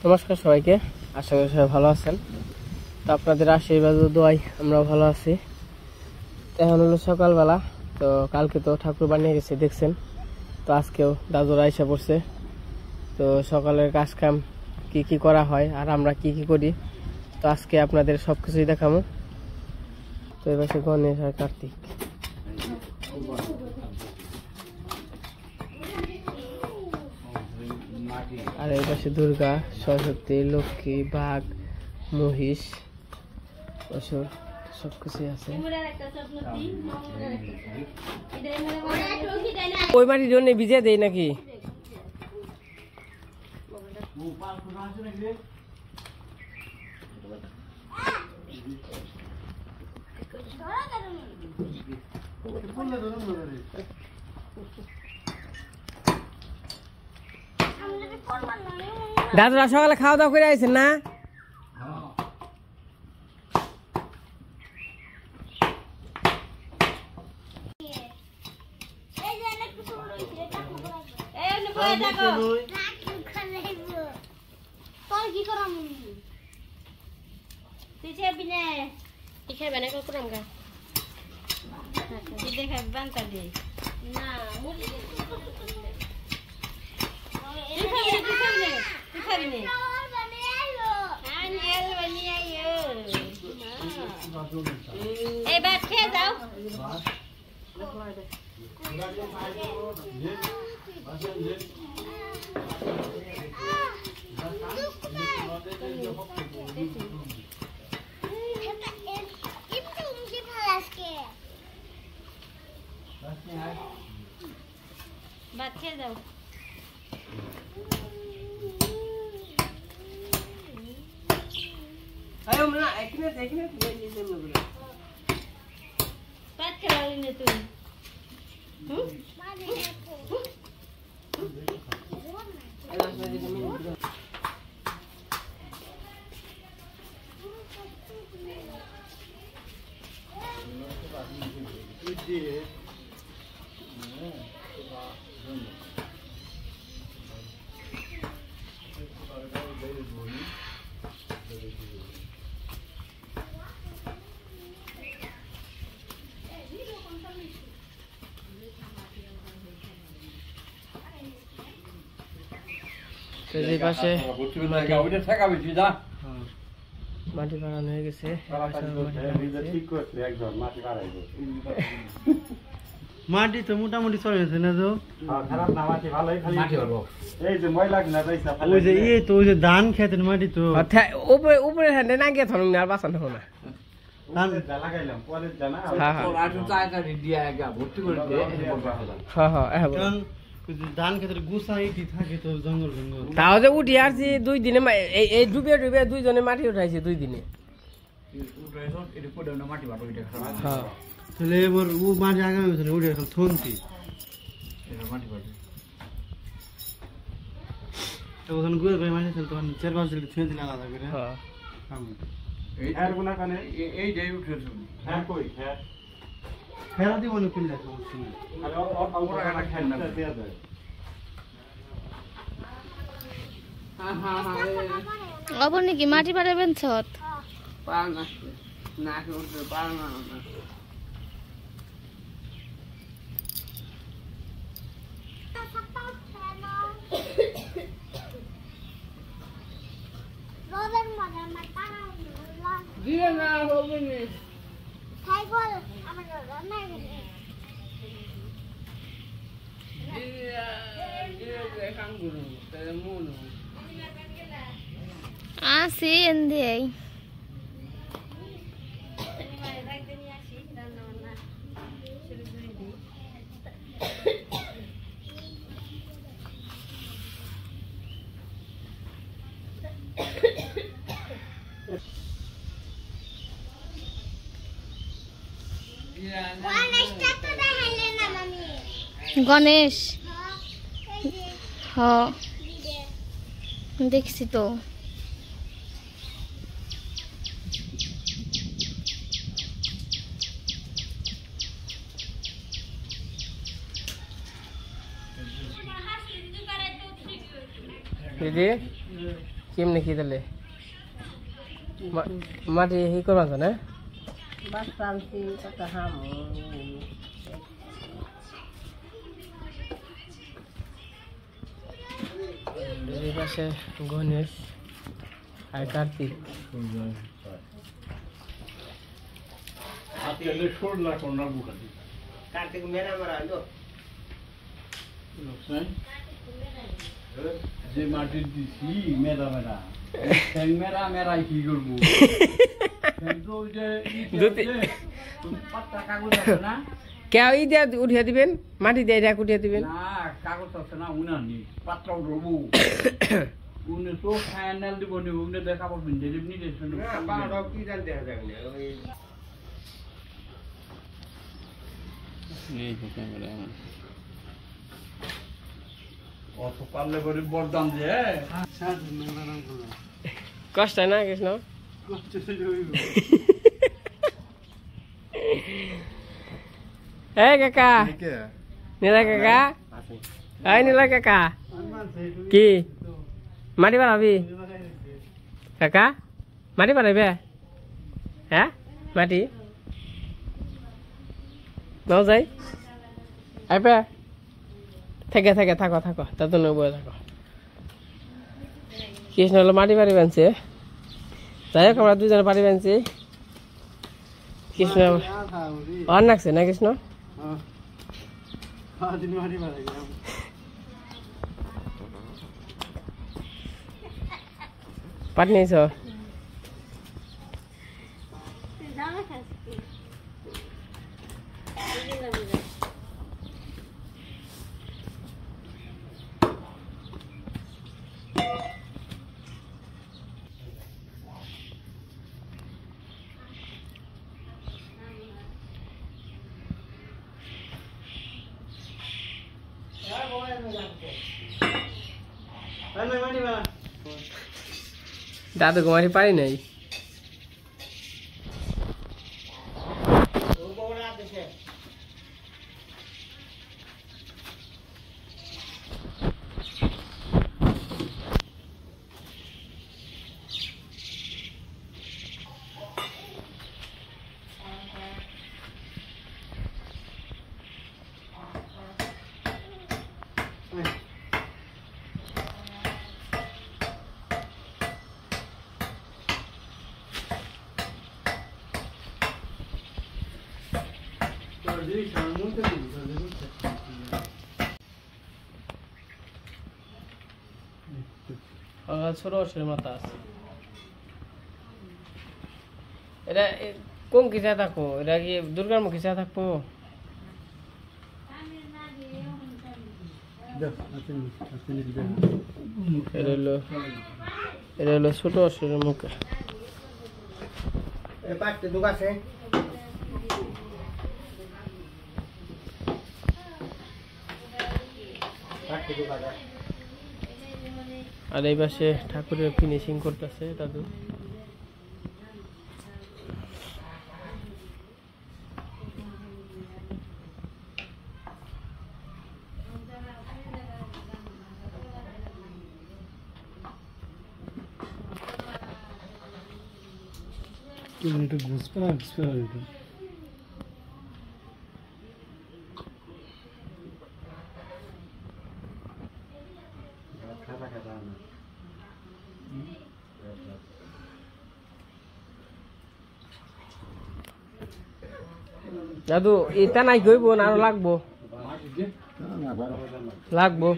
নমস্কার সবাইকে, আশা করি সবাই ভালো আছেন। তো আপনাদের আশীর্বাদ ও দোয়ায় আমরাও ভালো আছি। এখন হলো সকালবেলা, তো কালকে তো ঠাকুর বানিয়ে গেছে দেখছেন, তো আজকেও দাদুরা এসে পড়ছে। তো সকালের কাজ কাম কি কি করা হয় আর আমরা কি কি করি, তো আজকে আপনাদের সব কিছুই দেখাবো। তো এবার সে গণেশ আর কার্তিক, আর এই পাশে দুর্গা, সরস্বতী, লক্ষ্মী, বাঘ, মহিষ, অসুর সবকিছুই আছে। ওই মাটির জন্য ভিজে দেয় নাকি? দাদুরা সকালে খাওয়া দাওয়া করে আইছেন না? পাশে মাটি বাড়ানো হয়ে গেছে। মাটি তো মোটামুটি চলে গেছে না, তো ওই যে ইয়ে তো ওই যে ধান খেতের মাটি তো উপরে উপরে হ্যান্ডে না গিয়ে থাকুন আর বাঁচানো হবে না। ধান খেতের গুছাইটি থাকে তো জঙ্গল জঙ্গল, তাও যে উঠি আসছি 2 দিনে, এই ডুবে ডুবে 2 জনে মাটি উঠাইছে 2 দিনে। তাহলে এবার ও মাটি আগামী বছর উঠে এখন থনতি তখন গুয়ে করে মাটি ছিল, তখন 4-5 দিন ছুঁয়ে দিলে আলাদা করে ফেরা দিব না কিনলে অবনি কি মাটি পাড়াবেন ছট আসি এন্দি গণেশ হ্যাঁ দেখছি তো। দিদি কেমনে কি তাহলে মাটি ই করবা তো না এই পাশে গণেশ আর কার্তিক কার্তিক মেরা মারা হইলো যে মাটি দিছি মেরা মেরা মেরা মেরা কি করবো কেউ ই দিয়া উঠিয়ে দিবেন মাটি দিয়ে এটা উঠিয়ে দিবেন না কাগজ আছে না উনানি পাত্র রবু উনি তো ফাইনাল দিব নি উনি দেখা পাবেন যে এমনি দেখছেন না বারো কি জান দেখা যাবে না ওই এই ক্যামেরা অত পারলে করে বরদান দে আচ্ছা নাম বলো কষ্ট হয় না কৃষ্ণ কষ্ট হইব এই কাকা নীলা কাকা এই নীলা কাকা কি মাটি বাড়াবি কাকা মাটি বাড়াইবে হ্যাঁ মাটি নাও যাই আইবে থেকে থেকে থাকো থাকো তাতে বয়ে থাকো কৃষ্ণ হলো মাটি বাড়ি বানছে যাই হোক আমরা দুজনে বাড়ি বানছি কৃষ্ণ অন লাগছে না কৃষ্ণ পাট নিয়েছ দাদু কুমারী পারি নাই ছোট অসের মাথা আছে এটা কোন কিসা থাকবো এটা কি দুর্গার মুখ কিসা থাকবো এটা হলো ছোট অসের মুখে আর এই পাশে ঠাকুরের ফিনিশিং করতেছে দাদু একটু ঘুষপা দাদু এটা নাই কইব না আরো লাগবো লাগবো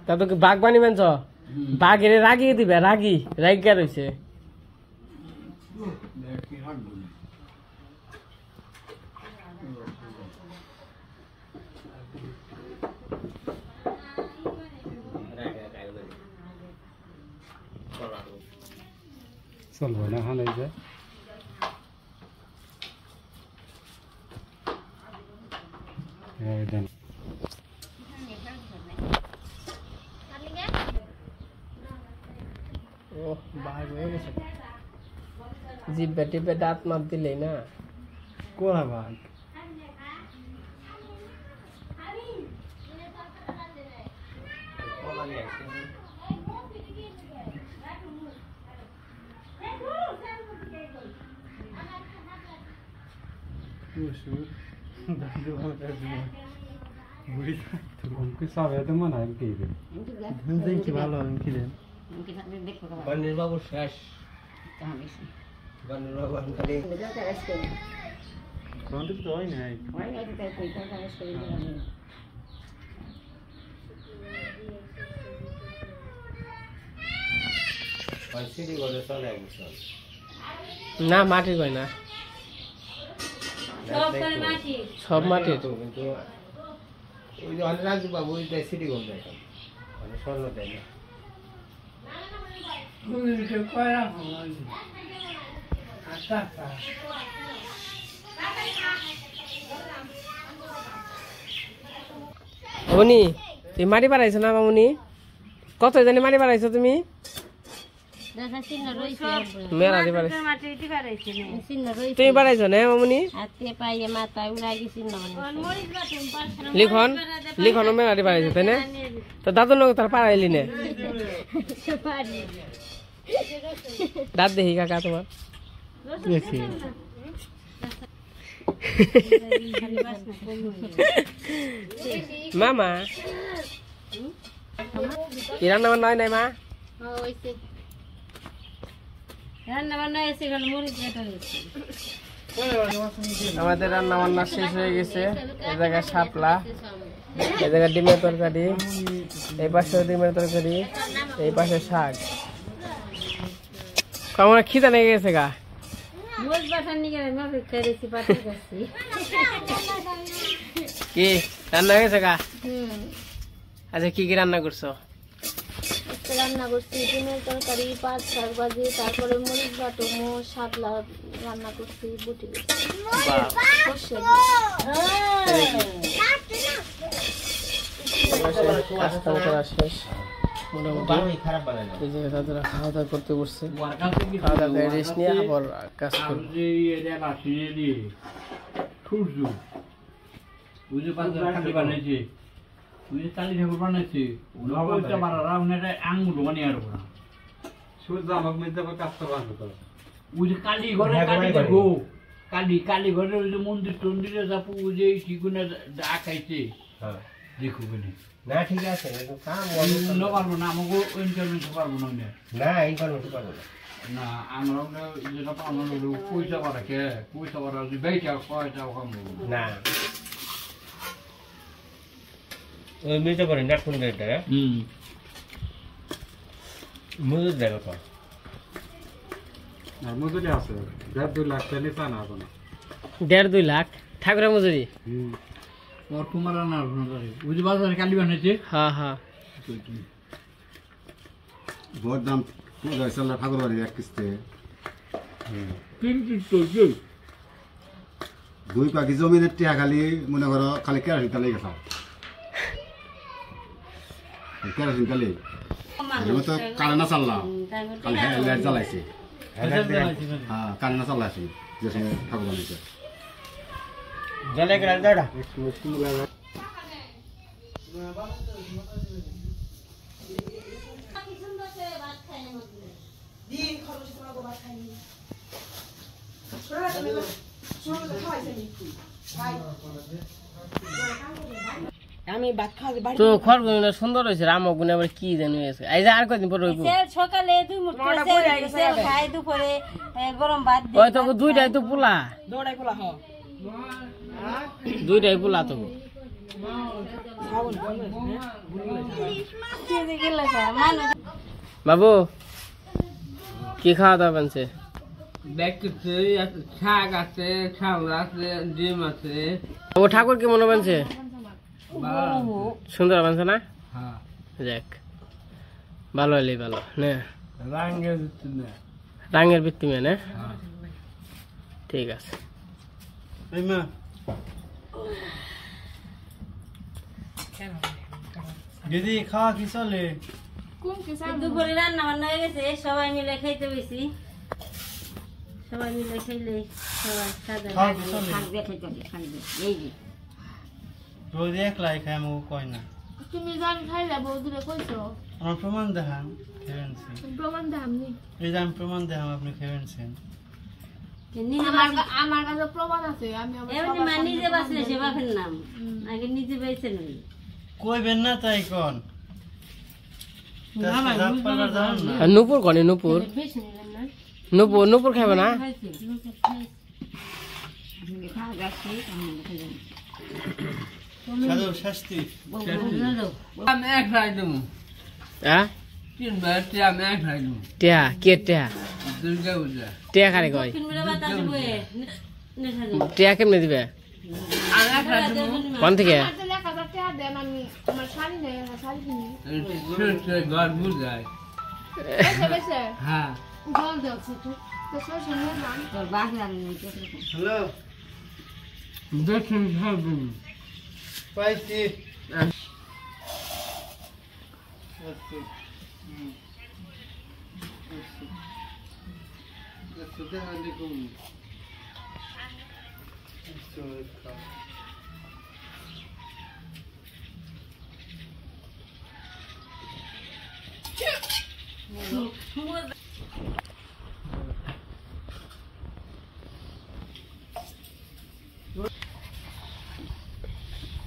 দাদু কি বাঘ বানি মানছ বাঘের রাগিয়ে দিবে রাগি রাগিয়া রয়েছে চলবো না হালে যায় ও বাঘ হয়ে গেছে জিব্বা টিপে দাঁত মাত দিলেই না কোলা ভাগ বাবু শেষ না মাটির কয় না সব মাটির কিন্তু ওই যে অনেক রাজু বাবু ওই সিটি গোল দেয় মানে স্বর্ণ দেয় না মামুনি তুমি মাটি বাড়াইছো না মামুনি কত জানি মাটি বাড়াইছো তুমি মেলাটি বাড়াইছো তুমি বাড়াইছো না মামুনি লিখন লিখন মেলাটি বাড়াইছো তাই না তো দাদুর লোক তার পাড়াইলি না দাঁত দেখি কাকা তোমার মামা কি রান্না বান্না হয় নাই মা আমাদের রান্না বান্না শেষ হয়ে গেছে এই জায়গায় শাপলা এই জায়গায় ডিমের তরকারি এই পাশে ডিমের তরকারি এই পাশে শাক আমার খিদা লেগে গেছে গা কি রান্না হয়ে গেছে গা আচ্ছা কি কি রান্না করছো রান্না করছি ডিমের তরকারি পাঁচ শাক ভাজি তারপরে মরিচ বাটো মোষ শাপলা রান্না করছি বুটি শেষ মোটামুটি খাওয়া দাওয়া করতে বসছে খাওয়া দাওয়া রেস্ট নিয়ে আবার কাজ করবে কালী ঠাকুর বানাইছি আঙুল বানিয়ে আর কালী ঘরে কালী কালী ঘরে ওই যে মন্দির টন্দিরে যা পুজো ঠিকুনে আঁকাইছে দেখো না ঠিক আছে পারবো না আমাকে পারবো না না এই পারবো না না আমরা যেটা পাবো পয়সা পারা কে পয়সা পারা বেচা কয়টা না ওই মিলতে পারেন না কোন রেটটা মজুদ দেখো তো আর মজুরি আছে 1.5 লাখ টাকা নিতে না এখন 1.5-2 লাখ ঠাকুরের মজুরি ওর কুমার না ওই যে বাজারে কালি বানাইছে হ্যাঁ হ্যাঁ বহুত দাম পূজা ঠাকুর বাড়ি এক কিস্তে 3 কিস্তে 2 পাখি জমিনের টিয়া খালি মনে করো খালি কেরাসিন তালেই গেছে কেরাসিন তালে আমি তো কারেন্ট চাললাম খালি লাইট জ্বালাইছে হ্যাঁ কারেন্ট চালাইছি যে সময় ঠাকুর বানিয়েছে জলে গেল দাদা তো খড়গুলো সুন্দর হয়েছে রামক গুনে আবার কি জানি হয়েছে এই যে আর কদিন পর রইব সকালে 2 মুঠ খাই দুপুরে গরম ভাত ওই তো দুইটাই তো পোলা দুইটাই পোলা তো বাবু কি খাওয়া দাওয়া বানছে শাক আছে ছাল আছে ডিম আছে ও ঠাকুর কি মনে বানছে সুন্দর বানছে না যাক ভালো হলেই ভালো না রাঙের ভিত্তি মেনে ঠিক আছে দিদি খাওয়া কি চলে দুপুরে রান্না বান্না হয়ে গেছে সবাই মিলে খাইতে বসি সবাই মিলে খেলে সবাই সাদা থাকবে থাকবে এই যে রোজ একলাই খাই আমি কই না তুমি গান খাইলে বৌদিরে কইছো আমার প্রমাণ দেখান খেয়েছি প্রমাণ দামনি এই যে আমি প্রমাণ দেখাম আপনি খেয়েছেন আমার কাছে প্রমাণ আছে আমি এমনি মা নিজে বাঁচলে সে বাপের নাম আগে নিজে বেঁচে নই কইবেন না তাই কোন নূপুর কনে নূপুর বেশি নিলেন না নূপুর নূপুর খাবে না সাধু শাস্তি আমি এক খাই দেবো হ্যাঁ 3 বার আমি এক খাই দেবো টিয়া কে টিয়া দুর্গা পূজা টিয়া খারে কয় তিন বেলা বাতা দিবে নেশা দিবে টিয়া কেমনে দিবে আর এক খাই দেবো কোন থেকে আর তো 1000 টাকা দেন আমি আমার শাড়ি নেই শাড়ি কিনি ঘর বুঝায় বেশে বেশে হ্যাঁ জল দিয়েছি তো সরষে নিয়ে যান তোর বাকি লাগে না হ্যালো দেখুন ভাবুন পাইছি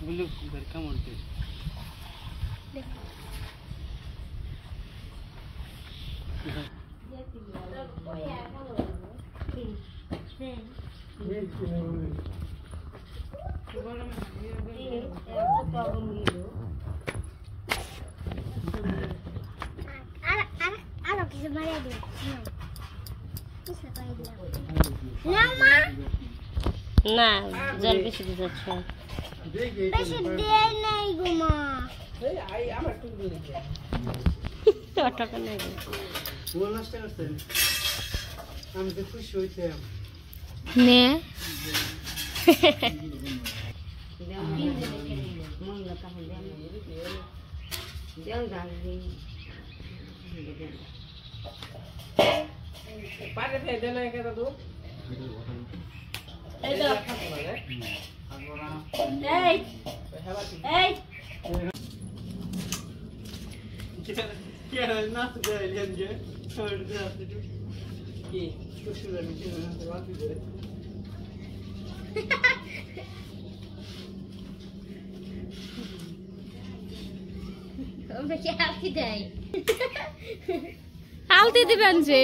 বলু কেমন আরো কিছু মারিয়ে দিন না জল বেশি দিতে যাচ্ছ বেশি দেয় নাই গো মা টাকা নেই বল আসতে আসতে আমি তো খুশি হইতাম নে পারে ফেলে দেনা কেন তো এই এই क्या ना तो लेंगे छोड़ दे आपने কি कुछ नहीं किया ना बात ही दे আমরা কি আলতি দেই আলতি দিবেন যে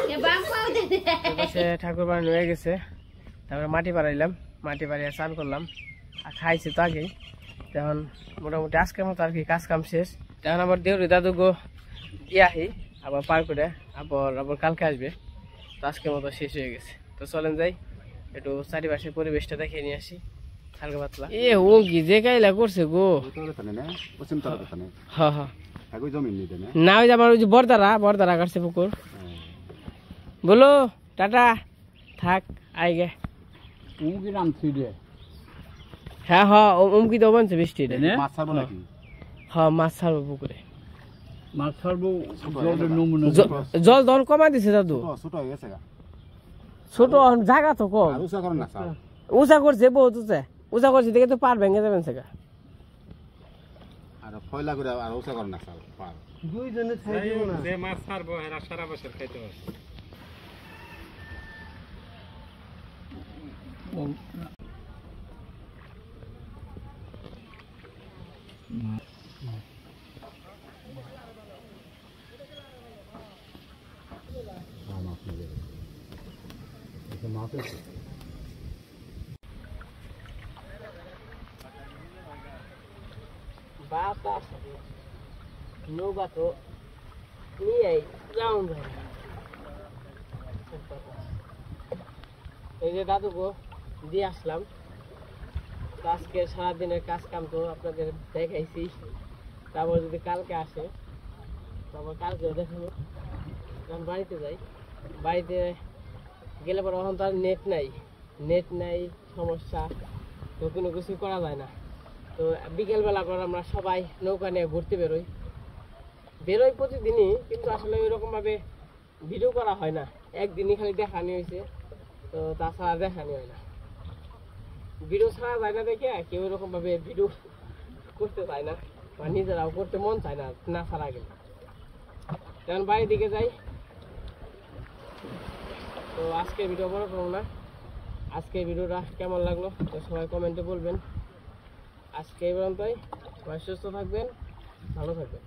এ বাম্পাও দে পাশে ঠাকুর বাড়ি হয়ে গেছে তারপরে মাটি পাড়াইলাম মাটি পাড়িয়ে চান করলাম আর খাইছি তো আগেই তখন মোটামুটি আজকের মতো আর কি কাজ কাম শেষ তখন আবার দেউরি দাদু গো আহি আবার পার করে আবার কালকে আসবে তো আজকের মতো শেষ হয়ে গেছে তো চলেন যাই একটু চারিপাশের পরিবেশটা দেখিয়ে নিয়ে আসি হালকা পাতলা ও কি যে কাইলা করছে গো পশ্চিম তরফ এখানে হ্যাঁ হ্যাঁ একই জমি নিতে না না ওই যে আমার ওই যে বরদারা কাটছে পুকুর বলো টাটা থাক আই গে উমকি নাম ছিড়ে হ্যাঁ হ্যাঁ উমকি তো বলছে বৃষ্টি মাছ ছাড়বো নাকি হ্যাঁ মাছ ছাড়বো পুকুরে মাছ ছাড়বো জলের নমুনা জল দল কমা দিছে দাদু ছোট হয়ে গেছে ছোট জায়গা তো কম আর উষা করেন না স্যার উঁচা করছে বহুত উঁচা করছে দেখে তো পার ভেঙে যাবেন সেগা আর ফয়লা করে আর উষা করেন না স্যার পার দুইজনে খাই দিব না যে মাছ ছাড়বো এরা সারা বছর খাইতে পারে বাতাস নৌকা তো নিয়ে যাউন এই যে দাদুকে দিয়ে আসলাম তো আজকে সারাদিনের কাজ কাম তো আপনাদের দেখাইছি তারপর যদি কালকে আসে তারপর কালকেও দেখাবো যখন বাড়িতে যাই বাড়িতে গেলে পরে এখন তো আর নেট নাই সমস্যা তো কোনো কিছু করা যায় না তো বিকেলবেলা করে আমরা সবাই নৌকা নিয়ে ঘুরতে বেরোই প্রতিদিনই কিন্তু আসলে ওইরকমভাবে ভিডিও করা হয় না, একদিনই খালি দেখানি হয়েছে, তো তাছাড়া দেখানি হয় না। ভিডিও ছাড়া যায় না দেখে কেউ এরকমভাবে ভিডিও করতে চায় না, বা নিজেরাও করতে মন চায় না না ছাড়া গেলে। যেমন বাড়ির দিকে যাই। তো আজকের ভিডিও বড় করবো না, আজকের ভিডিওটা কেমন লাগলো তো সবাই কমেন্টে বলবেন। আজকে এই পর্যন্তই, সবাই সুস্থ থাকবেন, ভালো থাকবেন।